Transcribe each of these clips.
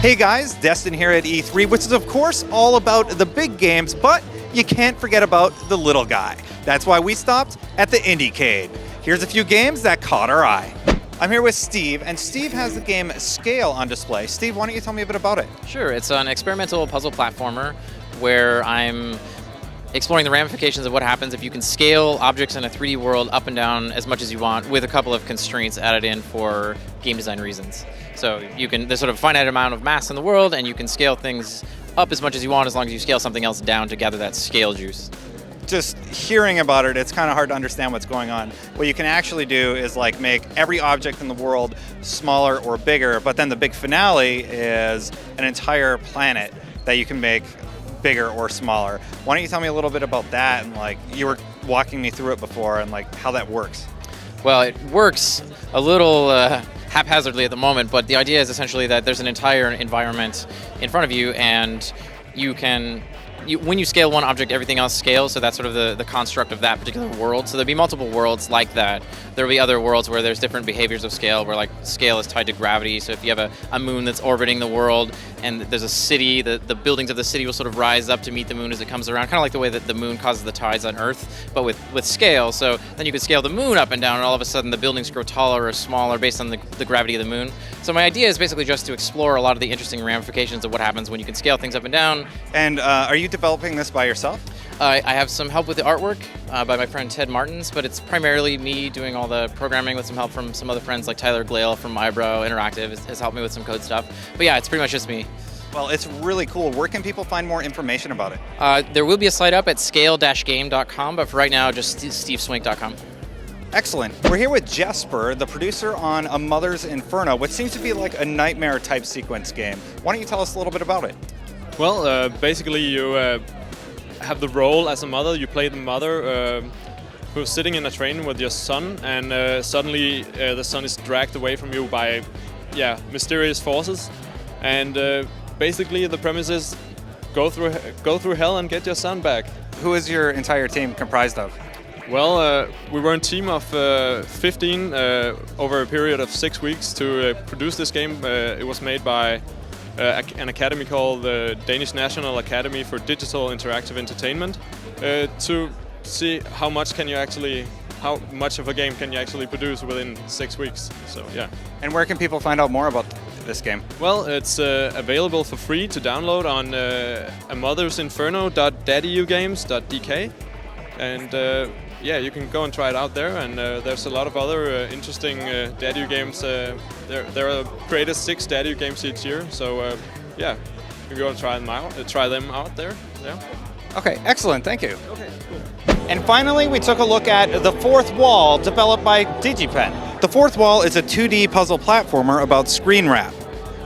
Hey guys, Destin here at E3, which is of course all about the big games, but you can't forget about the little guy. That's why we stopped at the IndieCade. Here's a few games that caught our eye. I'm here with Steve, and Steve has the game Scale on display. Steve, why don't you tell me a bit about it? Sure, it's an experimental puzzle platformer where I'm exploring the ramifications of what happens if you can scale objects in a 3D world up and down as much as you want with a couple of constraints added in for game design reasons. So there's sort of a finite amount of mass in the world, and you can scale things up as much as you want as long as you scale something else down to gather that scale juice. Just hearing about it, it's kind of hard to understand what's going on. What you can actually do is like make every object in the world smaller or bigger, but then the big finale is an entire planet that you can make bigger or smaller. Why don't you tell me a little bit about that, and like you were walking me through it before, and like how that works? Well, it works a little haphazardly at the moment, but the idea is essentially that there's an entire environment in front of you, and when you scale one object, everything else scales, so that's sort of the construct of that particular world. So there'll be multiple worlds like that. There'll be other worlds where there's different behaviors of scale, where like scale is tied to gravity. So if you have a moon that's orbiting the world and there's a city, the buildings of the city will sort of rise up to meet the moon as it comes around, kind of like the way that the moon causes the tides on Earth, but with scale. So then you could scale the moon up and down, and all of a sudden the buildings grow taller or smaller based on the gravity of the moon. So my idea is basically just to explore a lot of the interesting ramifications of what happens when you can scale things up and down. And are you developing this by yourself? I have some help with the artwork by my friend Ted Martins, but it's primarily me doing all the programming with some help from some other friends like Tyler Glale from Eyebrow Interactive has helped me with some code stuff. But yeah, it's pretty much just me. Well, it's really cool. Where can people find more information about it? There will be a site up at scale-game.com, but for right now, just steveswink.com. Excellent. We're here with Jesper, the producer on A Mother's Inferno, which seems to be like a nightmare-type sequence game. Why don't you tell us a little bit about it? Well, basically you have the role as a mother. You play the mother who's sitting in a train with your son, and suddenly the son is dragged away from you by mysterious forces. And basically the premise is go through hell and get your son back. Who is your entire team comprised of? Well, we were a team of 15 over a period of 6 weeks to produce this game. It was made by an academy called the Danish National Academy for Digital Interactive Entertainment to see how much of a game can you actually produce within 6 weeks. So yeah. And where can people find out more about this game? Well, it's available for free to download on amothersinferno.daddyugames.dk, and you can go and try it out there. And there's a lot of other interesting Daddy games. There are created 6 Daddy games each year, so you can go and try them out there. Yeah. Okay, excellent. Thank you. Okay, cool. And finally, we took a look at The Fourth Wall, developed by DigiPen. The Fourth Wall is a 2D puzzle platformer about screen wrap.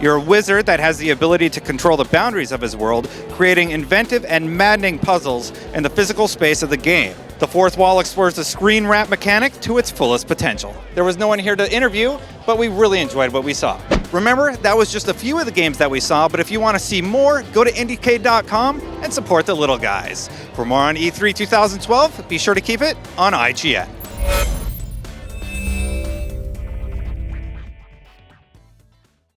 You're a wizard that has the ability to control the boundaries of his world, creating inventive and maddening puzzles in the physical space of the game. The Fourth Wall explores the screen wrap mechanic to its fullest potential. There was no one here to interview, but we really enjoyed what we saw. Remember, that was just a few of the games that we saw, but if you want to see more, go to IndieCade.com and support the little guys. For more on E3 2012, be sure to keep it on IGN.